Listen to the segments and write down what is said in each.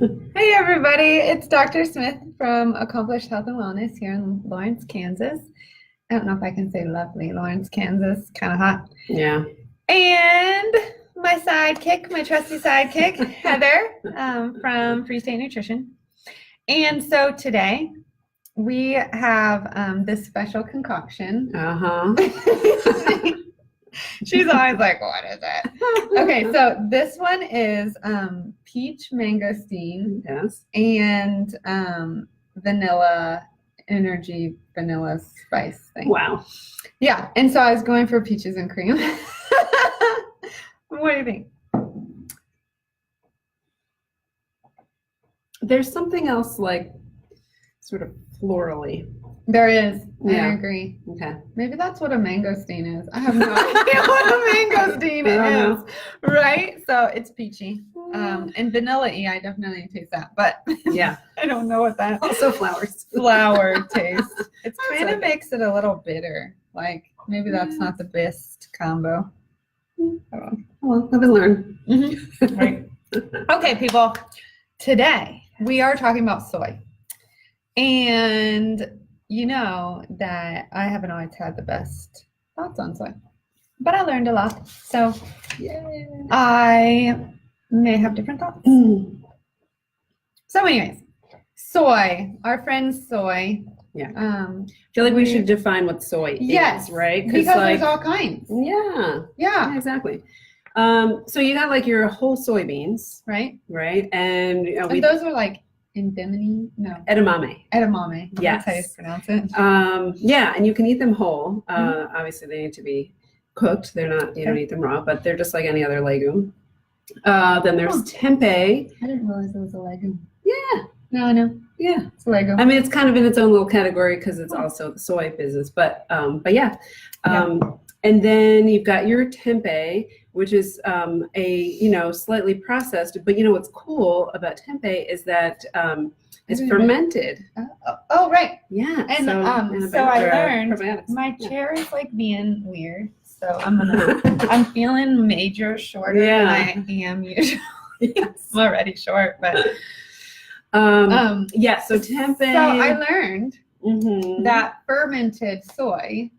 Hey everybody, it's Dr. Smith from Accomplished Health and Wellness here in Lawrence, Kansas. I don't know if I can say lovely Lawrence, Kansas, kind of hot. Yeah. And my sidekick, my trusty sidekick, Heather from Free State Nutrition. And so today we have this special concoction. She's always like, what is it? Okay, so this one is peach mangosteen. Yes. And vanilla energy vanilla spice thing. Wow. Yeah, and so I was going for peaches and cream. What do you think? There's something else like sort of florally. There is. Yeah. I agree. Okay. Maybe that's what a mangosteen is. I have no idea what a mangosteen is. Right? So it's peachy. And vanilla-y, I definitely taste that. But Yeah. I don't know what that Also flowers. flower taste. It kind of okay. makes it a little bitter. Like maybe that's not the best combo. Well, live and learn. Mm-hmm. Right. Okay, people. Today we are talking about soy. And you know that I haven't always had the best thoughts on soy, but I learned a lot. So Yay. I may have different thoughts. So anyways, soy, our friend soy. Yeah. I feel like we should define what soy Yes, is, right? Because there's all kinds. Yeah. Yeah. Exactly. So you got like your whole soybeans, Right? right? And And those are like edamame? No. edamame. Edamame. Yes. That's how you pronounce it. Yeah, and you can eat them whole. Obviously, they need to be cooked. They're not. You don't eat them raw, but they're just like any other legume. Then there's tempeh. I didn't realize it was a legume. Yeah, No, I know. yeah. It's a legume. I mean, it's kind of in its own little category because it's also the soy business. But yeah. And then you've got your tempeh, which is a slightly processed. But what's cool about tempeh is that it's fermented. Oh, right. Yeah. And so I learned my chair is like being weird. So I'm feeling major shorter than I am usually. Yes. I'm already short, but yeah. So tempeh. So I learned that fermented soy,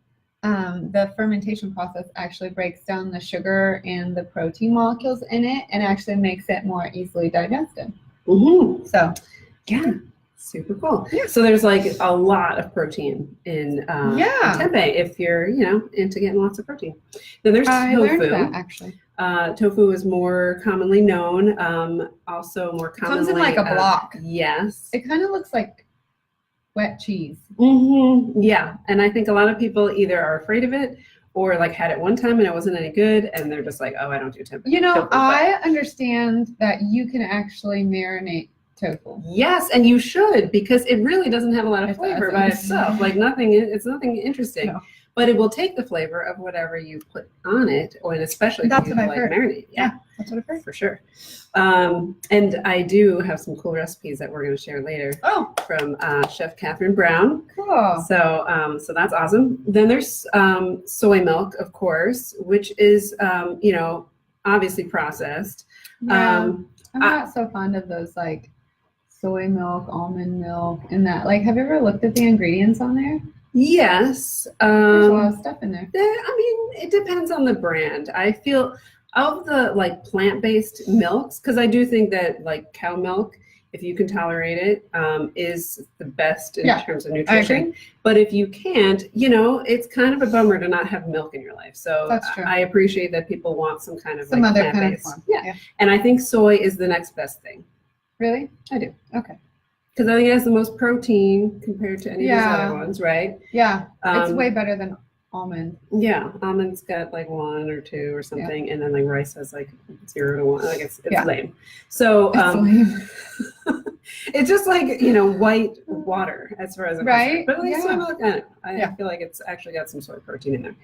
the fermentation process actually breaks down the sugar and the protein molecules in it and actually makes it more easily digested. So yeah. Super cool. Yeah. So there's like a lot of protein in tempeh if you're, into getting lots of protein. Then there's tofu. I learned that actually. Tofu is more commonly known. Also more commonly. Comes in like a block. Yes. It kind of looks like wet cheese. Yeah. And I think a lot of people either are afraid of it or like had it one time and it wasn't any good and they're just like, oh, I don't do tofu. I understand that you can actually marinate tofu. Yes, and you should because it really doesn't have a lot of flavor by itself. Like it's nothing interesting. No. But it will take the flavor of whatever you put on it, and especially if you like marinate. Yeah, that's what I've heard. For sure. And I do have some cool recipes that we're going to share later. Oh, from Chef Catherine Brown. Cool. So that's awesome. Then there's soy milk, of course, which is obviously processed. Yeah, I'm not so fond of those like soy milk, almond milk, and that. Like, have you ever looked at the ingredients on there? Yes. There's a lot of stuff in there. I mean, it depends on the brand. I feel of the like plant-based milks, because I do think that like cow milk, if you can tolerate it, is the best in terms of nutrition. But if you can't, it's kind of a bummer to not have milk in your life. So that's true. I appreciate that people want some kind of some other kind of form. Yeah. And I think soy is the next best thing. Really? I do. Okay. Because I think it has the most protein compared to any of these other ones, right? Yeah. It's way better than almond. Yeah. Almond's got like 1 or 2 or something. And then like rice has like 0 to 1. Like it's lame. So it's lame. it's just like, white water as far as I'm concerned. But like soy milk, I feel like it's actually got some soy protein in there.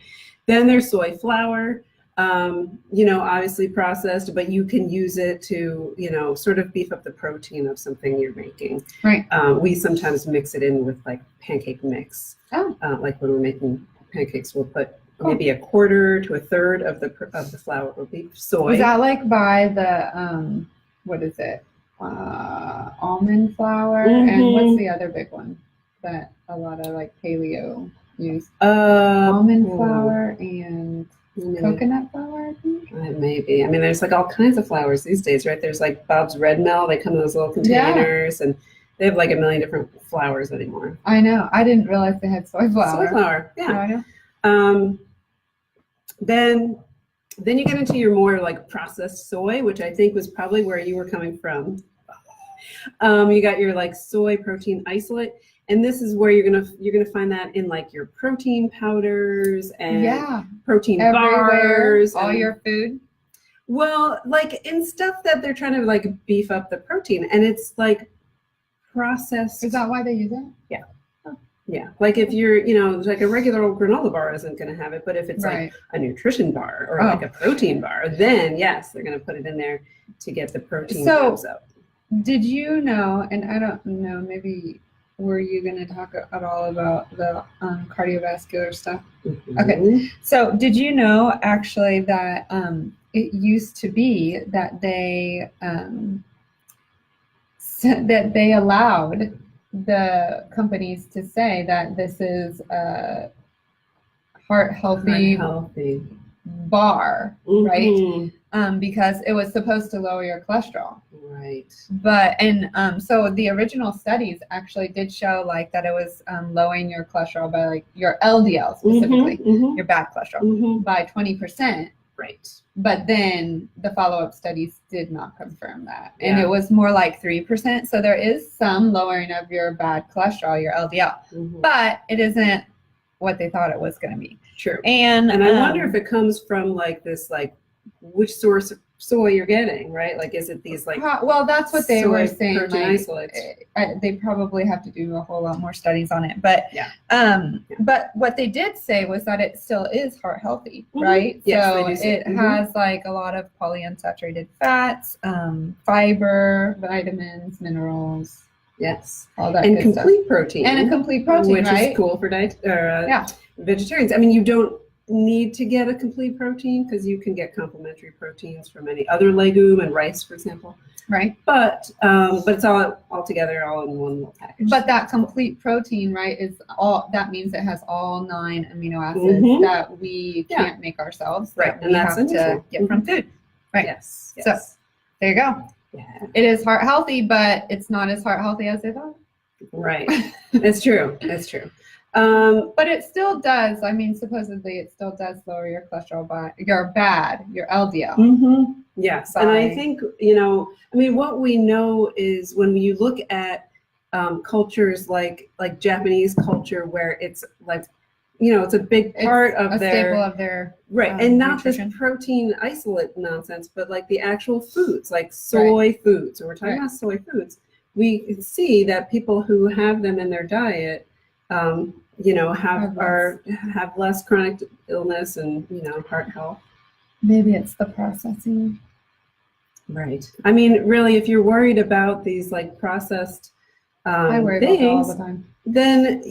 Then there's soy flour. Obviously processed, but you can use it to, sort of beef up the protein of something you're making. Right. We sometimes mix it in with like pancake mix. Oh. Like when we're making pancakes, we'll put maybe 1/4 to 1/3 of the flour will be soy. Is that like by the what is it? almond flour, and what's the other big one that a lot of like paleo use? Almond flour and coconut flour, I think. Maybe. I mean, there's like all kinds of flours these days, right? There's like Bob's Red Mill. They come in those little containers, and they have like a million different flours anymore. I know. I didn't realize they had soy flour. Soy flour, yeah. Oh, I know. Then you get into your more like processed soy, which I think was probably where you were coming from. You got your like soy protein isolate, and this is where you're gonna find that in like your protein powders and protein bars, all your food. Well, like in stuff that they're trying to like beef up the protein, and it's like processed. Is that why they use it? Yeah. Yeah, like if you're, like a regular old granola bar isn't going to have it, but if it's like a nutrition bar or like a protein bar, then yes, they're going to put it in there to get the protein values up. Did you know, and I don't know, maybe were you going to talk at all about the cardiovascular stuff? Mm-hmm. Okay, so did you know actually that it used to be that they allowed the companies to say that this is a heart healthy bar, right? Because it was supposed to lower your cholesterol. Right. But so the original studies actually did show like that it was lowering your cholesterol by like your LDL specifically, your bad cholesterol, by 20%. Right. But then the follow-up studies did not confirm that. And it was more like 3%. So there is some lowering of your bad cholesterol, your LDL. But it isn't what they thought it was going to be. True. And I wonder if it comes from like this, like which source of soy you're getting, right? Like, is it these like well, that's what they were saying. Protein isolates. They probably have to do a whole lot more studies on it, but but what they did say was that it still is heart healthy, right? Yes, so it has like a lot of polyunsaturated fats, fiber, vitamins, minerals. Yes, all that and good complete stuff. protein, and a complete protein, which right? is cool for vegetarians. I mean, you don't need to get a complete protein because you can get complementary proteins from any other legume and rice, for example. Right. But it's all together, all in one little package. But that complete protein, right, is all. That means it has all 9 amino acids that we can't make ourselves. Right, and that's to get from food. Right. Yes. So there you go. Yeah. It is heart healthy, but it's not as heart healthy as they thought. Right. That's true. That's true. But it still does. I mean, supposedly it still does lower your cholesterol by your LDL. Yes. And I think, I mean, what we know is when you look at cultures like Japanese culture, where it's like, it's a big part of staple of their right. And not nutrition. This protein isolate nonsense, but like the actual foods, like soy foods. So we're talking about soy foods. We can see that people who have them in their diet, have less chronic illness and heart health. Maybe it's the processing. Right. I mean, really, if you're worried about these like processed I worry things, about that all the time. Then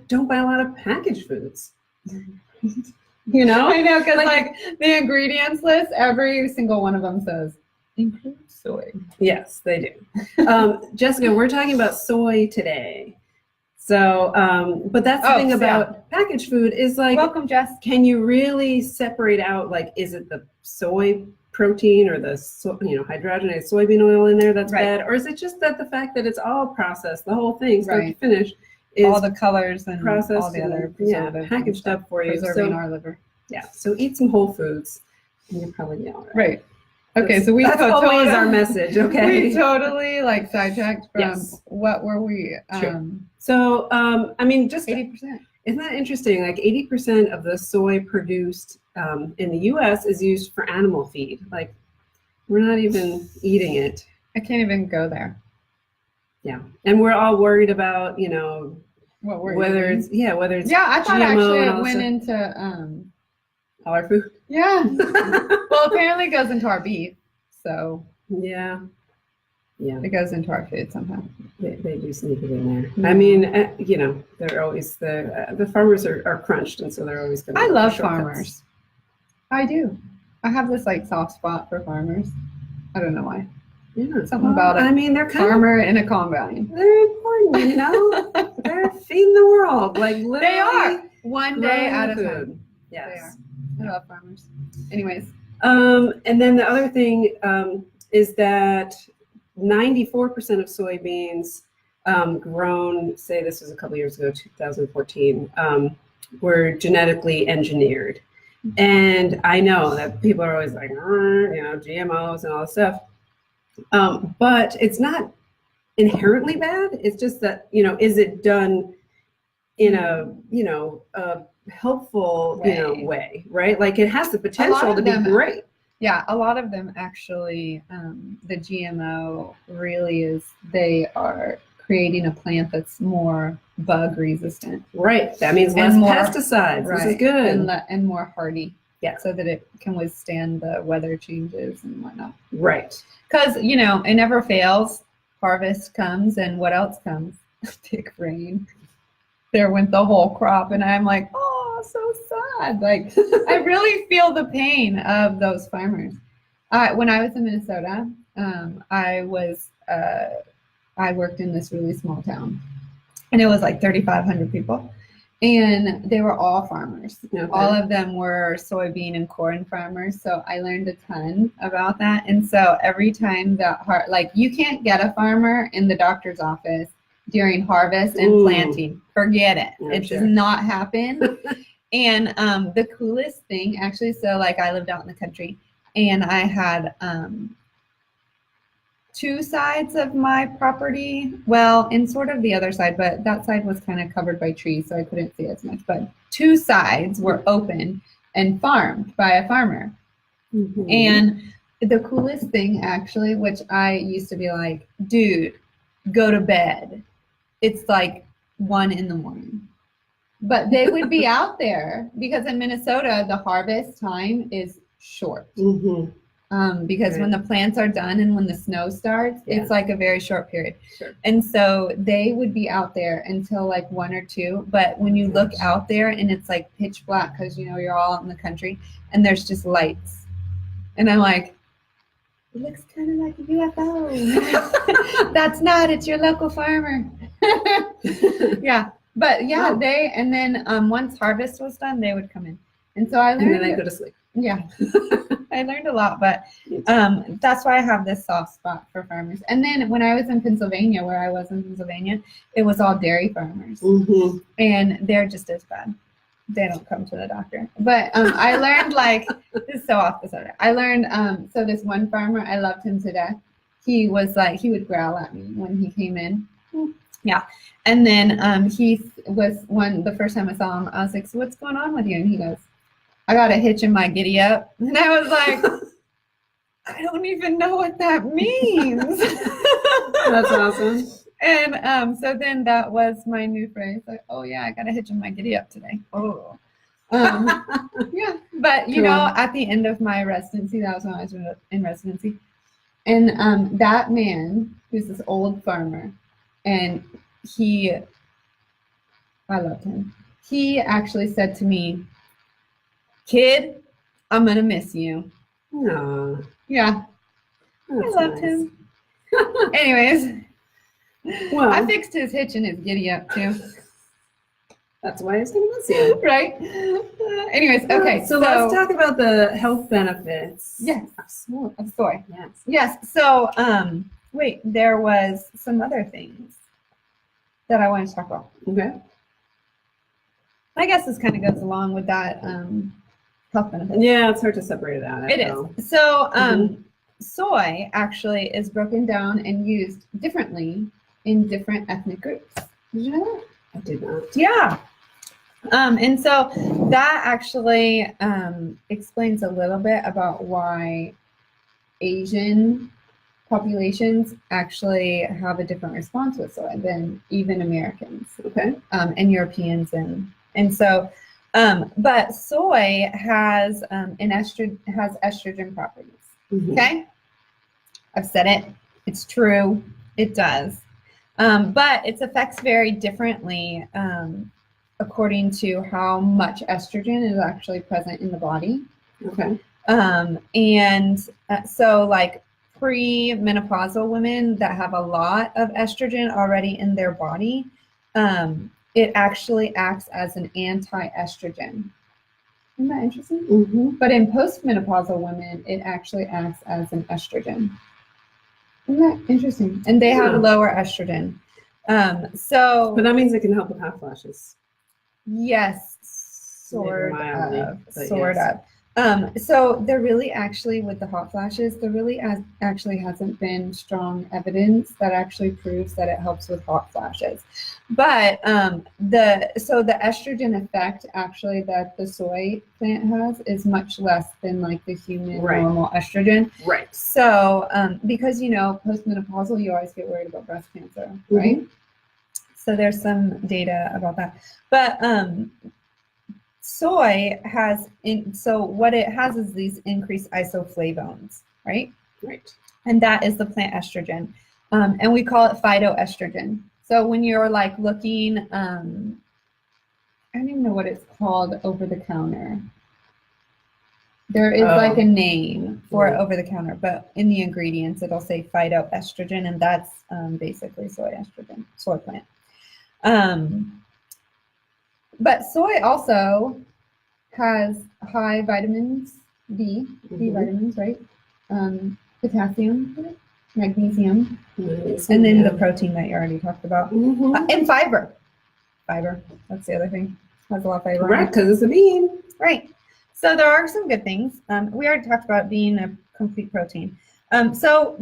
don't buy a lot of packaged foods. I know, because like the ingredients list, every single one of them says include soy. Yes, they do. Jessica, we're talking about soy today. So, but that's the thing about packaged food is like, welcome, Jess. Can you really separate out, like, is it the soy protein or the, hydrogenated soybean oil in there that's bad? Or is it just that the fact that it's all processed, the whole thing, start to finish, is all the colors and processed all the other preservatives packaged up for you. Preserving our liver. Yeah, so eat some whole foods and you'll probably be all right. Right. Okay, so that's always our message, okay? We totally sidetracked from what were we? So, I mean, just 80%. Isn't that interesting? Like 80% of the soy produced in the U.S. is used for animal feed. Like, we're not even eating it. I can't even go there. Yeah, and we're all worried about, whether it's I thought actually it went into all our food. Yeah. Well, apparently it goes into our beef, so yeah, it goes into our food somehow. They do sneak it in there. I mean, they're always the farmers are crunched, and so they're always going to. I love farmers. I do. I have this soft spot for farmers. I don't know why. Yeah. Something about it. I mean, they're kind farmer in a combine. They're important, you know. They're feeding the world, like literally. They are one day at a time. Yes. They are. I love farmers. Anyways. And then the other thing is that 94% of soybeans grown, say this was a couple years ago, 2014, were genetically engineered. And I know that people are always like, GMOs and all this stuff. But it's not inherently bad. It's just that, is it done in a helpful, way, right? Like it has the potential to be great. Yeah, a lot of them actually, the GMO really they are creating a plant that's more bug resistant. Right. That means less pesticides. Right. This is good. And more hardy. Yeah. So that it can withstand the weather changes and whatnot. Right. Because, it never fails. Harvest comes and what else comes? Big rain. There went the whole crop. And I'm like, oh, so sad. Like, I really feel the pain of those farmers. When I was in Minnesota, I worked in this really small town, and it was like 3,500 people, and they were all farmers. Okay. All of them were soybean and corn farmers. So I learned a ton about that. And so every time you can't get a farmer in the doctor's office during harvest and planting. Forget it. It does not happen. And the coolest thing, actually, so like I lived out in the country, and I had two sides of my property, well, and sort of the other side, but that side was kind of covered by trees, so I couldn't see as much. But two sides were open and farmed by a farmer. Mm-hmm. And the coolest thing, actually, which I used to be like, dude, go to bed. It's like 1 a.m. But they would be out there because in Minnesota, the harvest time is short. Mm-hmm. Because when the plants are done and when the snow starts, it's like a very short period. Sure. And so they would be out there until like 1 or 2. But when you look out there and it's like pitch black because, you're all out in the country and there's just lights. And I'm like, it looks kind of like a UFO. That's not, it's your local farmer. Yeah. But yeah, and then once harvest was done, they would come in. And so I learned. And then I go to sleep. Yeah. I learned a lot, but that's why I have this soft spot for farmers. And then when I was in Pennsylvania, it was all dairy farmers. Mm-hmm. And they're just as bad. They don't come to the doctor. But I learned, this is so off the subject. I learned, so this one farmer, I loved him to death. He was like, he would growl at me when he came in. Yeah. And then he was the first time I saw him, I was like, so what's going on with you? And he goes, I got a hitch in my giddy up. And I was like, I don't even know what that means. That's awesome. And so then that was my new phrase. Like, oh yeah, I got a hitch in my giddy up today. Oh. Yeah. But at the end of my residency, that was when I was in residency. And that man, who's this old farmer, and I loved him. He actually said to me, kid, I'm going to miss you. Aww. Yeah. That's I loved him. Anyways. Well, I fixed his hitch and his giddy up too. That's why I was going to miss you. Right. Anyways, okay. So let's talk about the health benefits. Yes. Of soy. Yes. Yes. So, wait, there was some other things that I wanted to talk about. Okay. I guess this kind of goes along with that health benefits. Yeah, it's hard to separate it out. It is. So, soy actually is broken down and used differently in different ethnic groups. Did you know that? I did not. Yeah. And so that actually explains a little bit about why Asian populations actually have a different response with soy than even Americans. Okay. And Europeans and so, but soy has estrogen properties. Mm-hmm. Okay. I've said it. It's true. It does. But its effects vary differently according to how much estrogen is actually present in the body. Okay. So like pre-menopausal women that have a lot of estrogen already in their body, it actually acts as an anti-estrogen. Isn't that interesting? Mm-hmm. But in postmenopausal women, it actually acts as an estrogen. Isn't that interesting? And they have lower estrogen. But that means it can help with hot flashes. Yes, sort mildly, of. So there really actually, with the hot flashes, there really actually hasn't been strong evidence that actually proves that it helps with hot flashes. But the estrogen effect actually that the soy plant has is much less than like the human normal estrogen. Right. So because postmenopausal, you always get worried about breast cancer, right? Mm-hmm. So there's some data about that. But soy has, so what it has is these increased isoflavones, right? Right. And that is the plant estrogen. And we call it phytoestrogen. So when you're like looking, I don't even know what it's called over the counter. There is like a name for it over the counter, but in the ingredients, it'll say phytoestrogen, and that's basically soy estrogen, soy plant. But soy also has high vitamins B, B vitamins, right? Potassium, magnesium, and then the protein that you already talked about, and fiber. Fiber, that's the other thing. Has a lot of fiber. Right, because it's a bean. Right. So there are some good things. We already talked about being a complete protein. So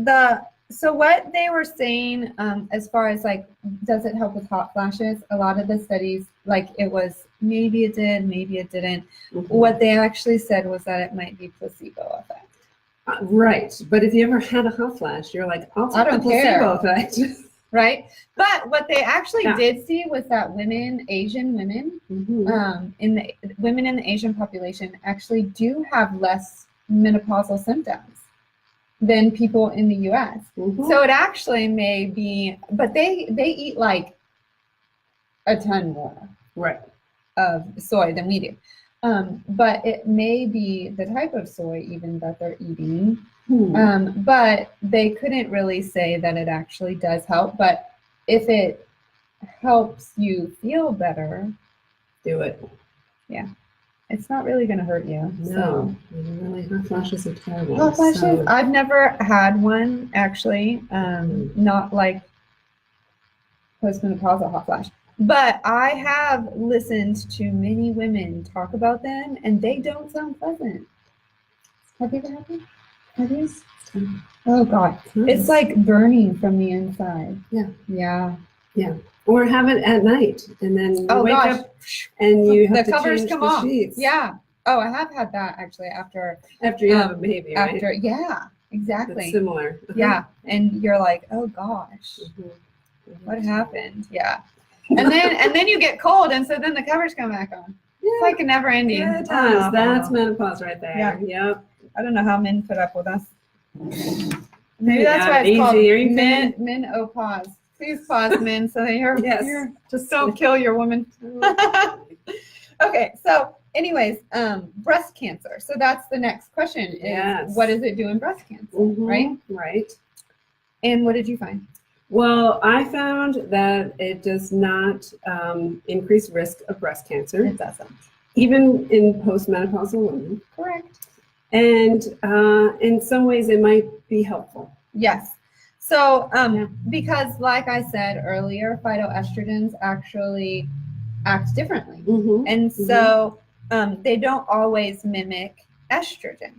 what they were saying, as far as like, does it help with hot flashes? A lot of the studies, like it was, maybe it did, maybe it didn't. What they actually said was that it might be placebo effect. Right. But if you ever had a hot flash, you're like, I'll take the placebo effect. Right. But what they actually did see was that Asian women, women in the Asian population actually do have less menopausal symptoms than people in the US. So it actually may be, but they eat like a ton more of soy than we do. But it may be the type of soy even that they're eating. But they couldn't really say that it actually does help. But if it helps you feel better, do it. Yeah. It's not really going to hurt you. No, really, hot flashes are terrible. Hot flashes? I've never had one, actually. Not like postmenopausal hot flash. But I have listened to many women talk about them, and they don't sound pleasant. Have you ever had them? Have you? Oh, God. It's like burning from the inside. Yeah. Or have it at night, and then you wake up and you have the covers come off. Sheets. Yeah. Oh, I have had that actually after you have a baby, right? Yeah, exactly. It's similar. Yeah, and you're like, oh gosh, what happened? Yeah, and then you get cold, and so then the covers come back on. It's like a never ending. Yeah, it does. That's menopause right there. Yeah. Yep. I don't know how men put up with us. Maybe that's why it's called menopause. Please pause, men, so that you're just don't kill your woman. Okay, so anyways, breast cancer. So that's the next question is what does it do in breast cancer, right? Right. And what did you find? Well, I found that it does not increase risk of breast cancer. It doesn't. Even in postmenopausal women. Correct. And in some ways it might be helpful. Yes. So, because like I said earlier, phytoestrogens actually act differently. And so they don't always mimic estrogen.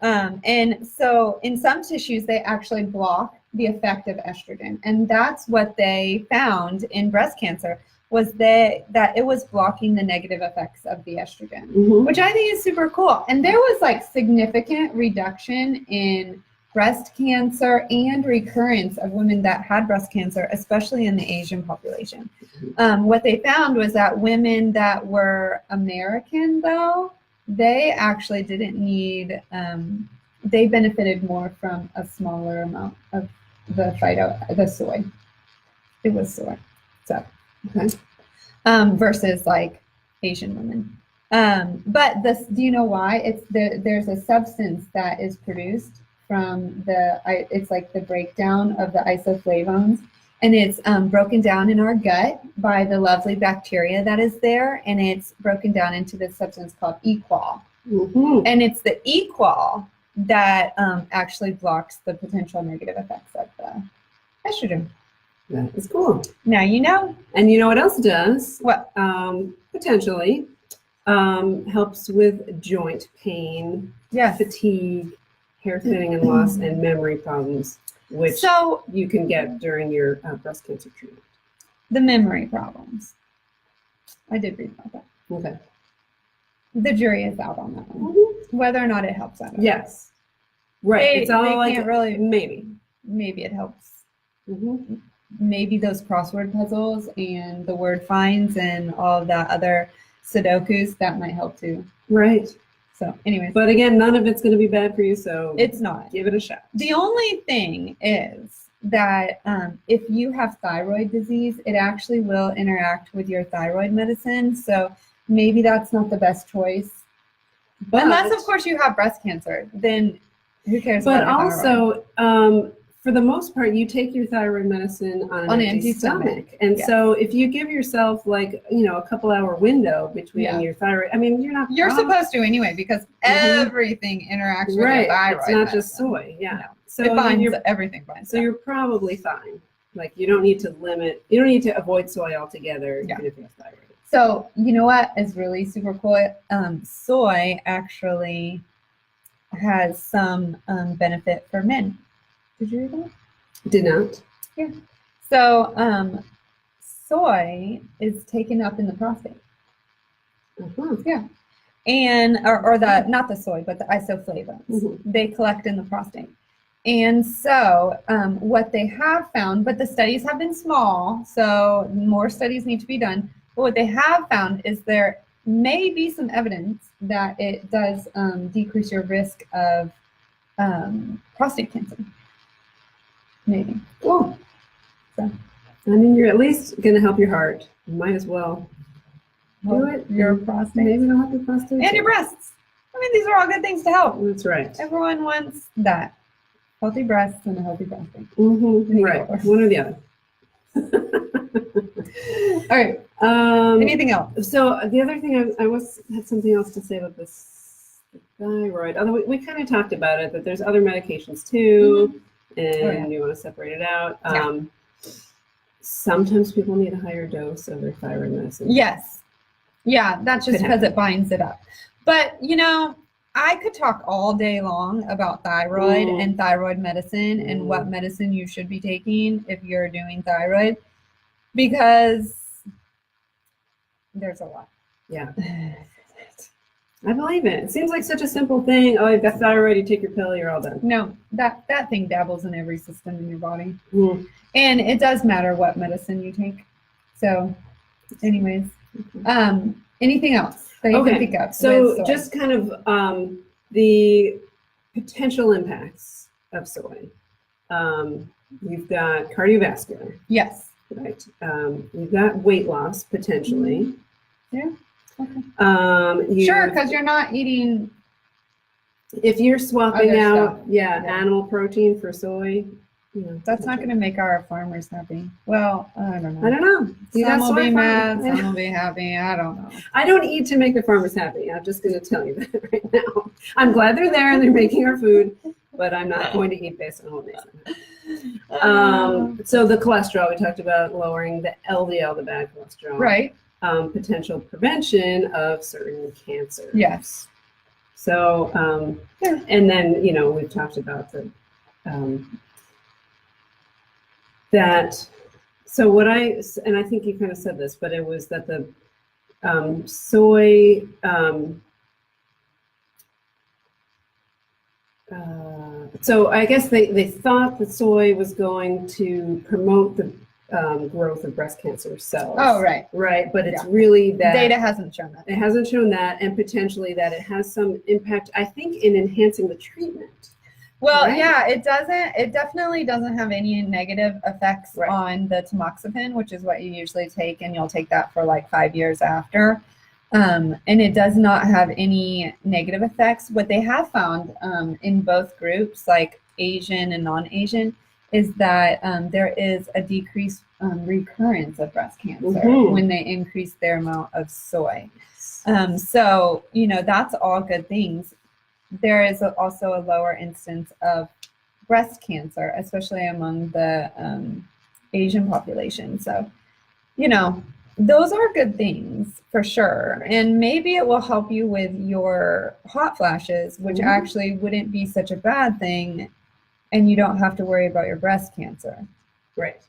And so in some tissues, they actually block the effect of estrogen. And that's what they found in breast cancer was that it was blocking the negative effects of the estrogen, which I think is super cool. And there was like significant reduction in breast cancer and recurrence of women that had breast cancer, especially in the Asian population. What they found was that women that were American, though, they actually didn't need, they benefited more from a smaller amount of the soy. It was soy. So, versus like Asian women. But do you know why? There's a substance that is produced from it's like the breakdown of the isoflavones, and it's broken down in our gut by the lovely bacteria that is there, and it's broken down into this substance called equal. And it's the equal that actually blocks the potential negative effects of the estrogen. That is cool. Now you know. And you know what else it does? What? Potentially helps with joint pain, fatigue, hair thinning and loss, and memory problems, which you can get during your breast cancer treatment. The memory problems. I did read about that. Okay. The jury is out on that one. Whether or not it helps out. Yes. Right. It's all like really. Maybe it helps. Maybe those crossword puzzles and the word finds and all of that other Sudokus, that might help too. Right. So anyways. But again, none of it's going to be bad for you, so it's not. Give it a shot. The only thing is that if you have thyroid disease, it actually will interact with your thyroid medicine. So maybe that's not the best choice. But unless, of course, you have breast cancer, then who cares about your thyroid? But also, for the most part, you take your thyroid medicine on an empty stomach. And so if you give yourself like, a couple-hour window between your thyroid, I mean, you're supposed to anyway, because everything interacts with your thyroid. It's not just soy. Yeah. No. So it binds, everything binds. So you're probably fine. Like you don't need to avoid soy altogether even if you have thyroid. So you know what is really super cool? Soy actually has some benefit for men. Did you read that? Did not. Yeah. So soy is taken up in the prostate. Yeah. And or not the soy, but the isoflavones. They collect in the prostate. And so what they have found, but the studies have been small, so more studies need to be done. But what they have found is there may be some evidence that it does decrease your risk of prostate cancer. Maybe. Cool. So, I mean, you're at least going to help your heart. You might as well do it. Your prostate. Maybe it'll help your prostate. And your breasts. I mean, these are all good things to help. That's right. Everyone wants that. Healthy breasts and a healthy prostate. Right. One or the other. All right. Anything else? So the other thing I had something else to say about this thyroid. Although we kind of talked about it, that there's other medications too, and you want to separate it out. Sometimes people need a higher dose of their thyroid medicine. Yes. Yeah, that's just because it binds it up. But I could talk all day long about thyroid and thyroid medicine and what medicine you should be taking if you're doing thyroid, because there's a lot. Yeah. I believe it. It seems like such a simple thing. Oh, you've got thyroid, you take your pill, you're all done. No, that thing dabbles in every system in your body. And it does matter what medicine you take. So anyways, anything else that you can think of? So just kind of the potential impacts of soy. You've got cardiovascular. Yes. Right. You've got weight loss potentially. Yeah. Okay. Sure, because you're not eating. If you're swapping out, animal protein for soy, that's not going to make our farmers happy. Well, I don't know. I don't know. Some will be mad, some will be happy. I don't know. I don't eat to make the farmers happy. I'm just going to tell you that right now. I'm glad they're there and they're making our food, but I'm not going to eat based on what makes them happy. So the cholesterol, we talked about lowering the LDL, the bad cholesterol. Right. Potential prevention of certain cancers. Yes. So, and then, we've talked about the, so and I think you kind of said this, but it was that the soy, so I guess they thought that soy was going to promote the growth of breast cancer cells. Oh, right. Right, but it's really that data hasn't shown that. It hasn't shown that, and potentially that it has some impact, I think, in enhancing the treatment. Well, yeah, it doesn't. It definitely doesn't have any negative effects on the tamoxifen, which is what you usually take, and you'll take that for like 5 years after. And it does not have any negative effects. What they have found in both groups, like Asian and non-Asian is that there is a decreased recurrence of breast cancer when they increase their amount of soy. So, you know, that's all good things. There is also a lower instance of breast cancer, especially among the Asian population. So, you know, those are good things for sure. And maybe it will help you with your hot flashes, which actually wouldn't be such a bad thing. And you don't have to worry about your breast cancer. Right.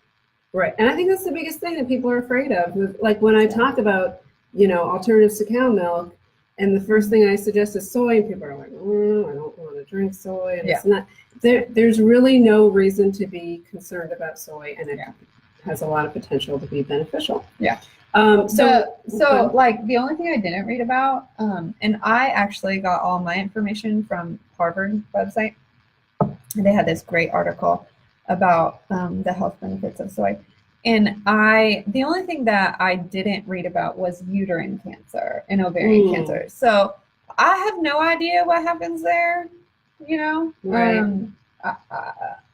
Right. And I think that's the biggest thing that people are afraid of. Like when I talk about, you know, alternatives to cow milk, and the first thing I suggest is soy, and people are like, oh, I don't want to drink soy. And it's not, there's really no reason to be concerned about soy, and it has a lot of potential to be beneficial. Yeah. So like the only thing I didn't read about, and I actually got all my information from Harvard website. They had this great article about the health benefits of soy. And the only thing that I didn't read about was uterine cancer and ovarian cancer. So I have no idea what happens there, you know. Right.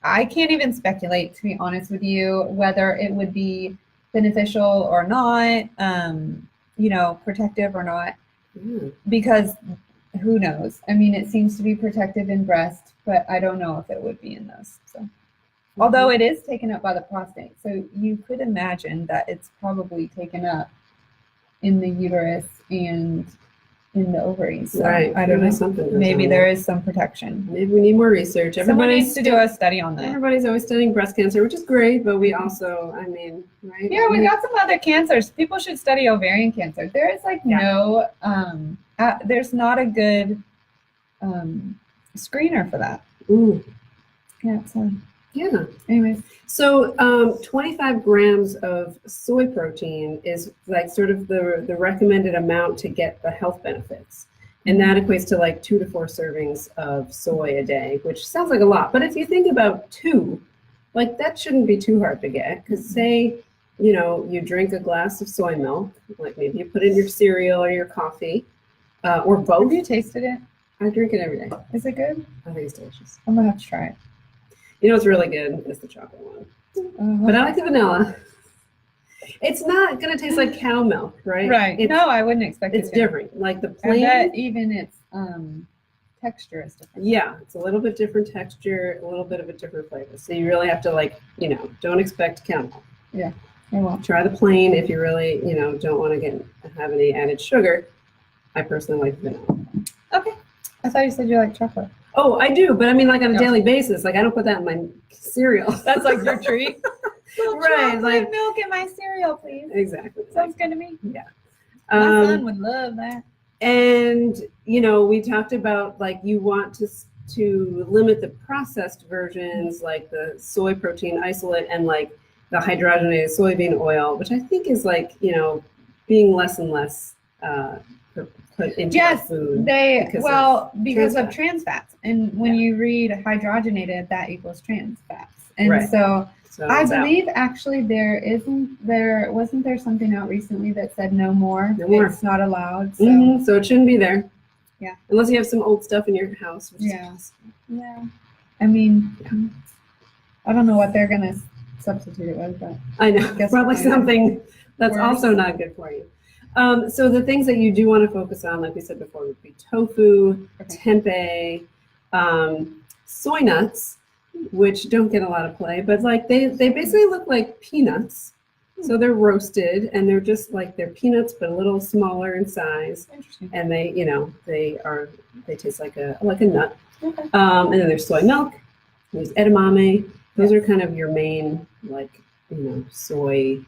I can't even speculate, to be honest with you, whether it would be beneficial or not, you know, protective or not, because who knows? I mean, it seems to be protective in breast, but I don't know if it would be in those. So, although it is taken up by the prostate, so you could imagine that it's probably taken up in the uterus and in the ovaries. So right. I don't know. Maybe there is some protection. Maybe we need more research. Someone needs to do a study on that. Everybody's always studying breast cancer, which is great, but we also, I mean, right? Yeah, we got some other cancers. People should study ovarian cancer. There is like no, there's not a good screener for that. Yeah, so. Yeah. Anyways. So 25 grams of soy protein is like sort of the recommended amount to get the health benefits. And that equates to like 2 to 4 servings of soy a day, which sounds like a lot. But if you think about 2, like that shouldn't be too hard to get. Because say, you know, you drink a glass of soy milk, like maybe you put it in your cereal or your coffee, or both. Have you tasted it? I drink it every day. Is it good? I think it's delicious. I'm gonna have to try it. You know what's really good is the chocolate one. But I like the vanilla. It's not going to taste like cow milk, right? Right. No, I wouldn't expect it to. It's different. Like the plain. I bet even its texture is different. Yeah, it's a little bit different texture, a little bit of a different flavor. So you really have to like, you know, don't expect cow milk. Yeah, I won't. Try the plain if you really, you know, don't want to have any added sugar. I personally like vanilla. Okay. I thought you said you like chocolate. Oh, I do, but I mean like on a daily basis. Like I don't put that in my cereal. That's like your treat. Right, like milk in my cereal, please. Exactly. Sounds good to me. Yeah. My son would love that. And you know, we talked about like you want to limit the processed versions, like the soy protein isolate and like the hydrogenated soybean oil, which I think is like, you know, being less and less put into our food. Because of trans fats. And when you read hydrogenated, that equals trans fats. And so I believe actually wasn't there something out recently that said no more. It's not allowed. So. So it shouldn't be there. Yeah. Unless you have some old stuff in your house. Which is yeah. I mean, I don't know what they're gonna substitute it with, but I know. Probably something that's also not good for you. So the things that you do want to focus on, like we said before, would be tofu, tempeh, soy nuts, which don't get a lot of play, but like they basically look like peanuts. So they're roasted and they're just like they're peanuts but a little smaller in size. Interesting. And they, you know, they taste like a nut. Okay. And then there's soy milk, there's edamame. Those are kind of your main like, you know, soy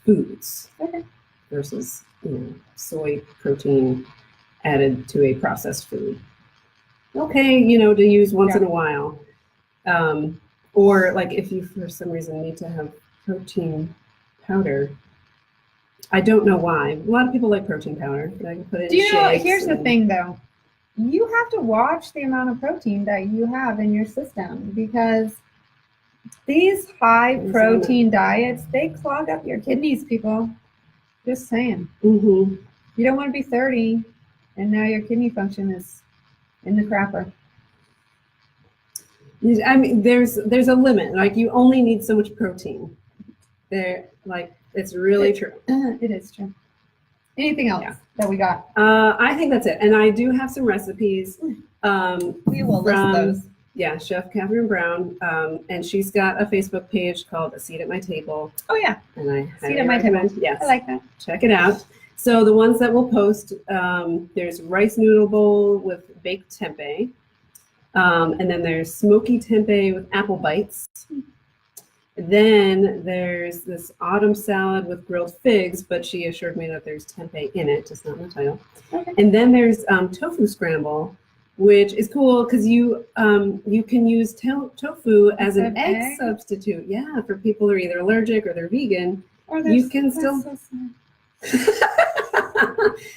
foods. Okay. Versus, you know, soy protein added to a processed food. Okay, you know, to use once in a while. Or like if you for some reason need to have protein powder. I don't know why. A lot of people like protein powder. I can put it in shakes. Do you know, here's the thing though. You have to watch the amount of protein that you have in your system because these high protein diets, they clog up your kidneys, people. Just saying. You don't want to be 30 and now your kidney function is in the crapper. I mean, there's a limit. Like you only need so much protein. It's really true. It is true. Anything else that we got? I think that's it. And I do have some recipes. We will list those. Yeah, Chef Catherine Brown, and she's got a Facebook page called A Seat at My Table. Oh yeah, and I Seat at My Table. Yes, I like that. Check it out. So the ones that we'll post, there's rice noodle bowl with baked tempeh, and then there's smoky tempeh with apple bites. Then there's this autumn salad with grilled figs, but she assured me that there's tempeh in it, just not in the title. Okay. And then there's tofu scramble, which is cool because you can use tofu as an egg substitute. Yeah, for people who are either allergic or they're vegan. You can still.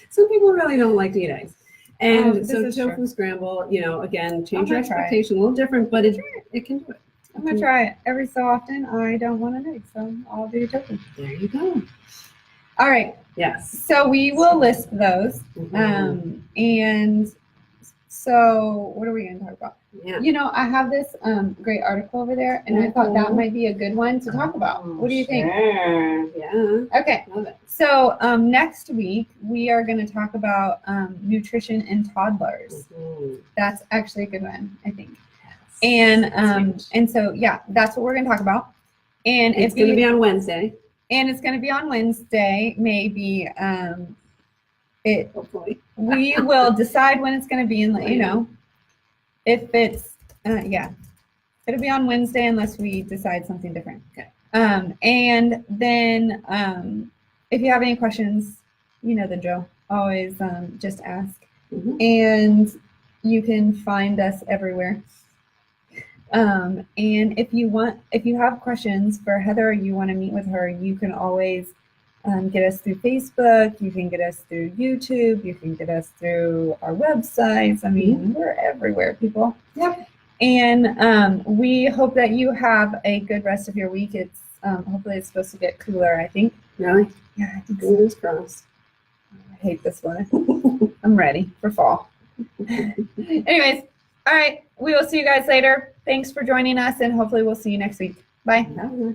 Some people really don't like to eat eggs. And so tofu scramble, again, change your expectation, a little different, but it can do it. I'm going to try it. Every so often, I don't want an egg, so I'll do tofu. There you go. All right. Yes. So we will list those. And so what are we going to talk about? Yeah. I have this great article over there, and I thought that might be a good one to talk about. What do you think? Sure. Yeah. Okay. Love it. So next week, we are going to talk about nutrition in toddlers. That's actually a good one, I think. And so, yeah, that's what we're going to talk about. And it's going to be on Wednesday. And it's going to be on Wednesday, maybe. Hopefully. We will decide when it's going to be and let you know. If it's, it'll be on Wednesday unless we decide something different. Okay. And then if you have any questions, you know the drill. Always just ask. And you can find us everywhere. And if you have questions for Heather, or you want to meet with her, you can always get us through Facebook. You can get us through YouTube. You can get us through our websites. I mean, we're everywhere, people. Yep. And we hope that you have a good rest of your week. It's hopefully it's supposed to get cooler, I think. Really? Yeah, I think so. Fingers crossed. I hate this one. I'm ready for fall. Anyways, all right. We will see you guys later. Thanks for joining us, and hopefully we'll see you next week. Bye. Bye.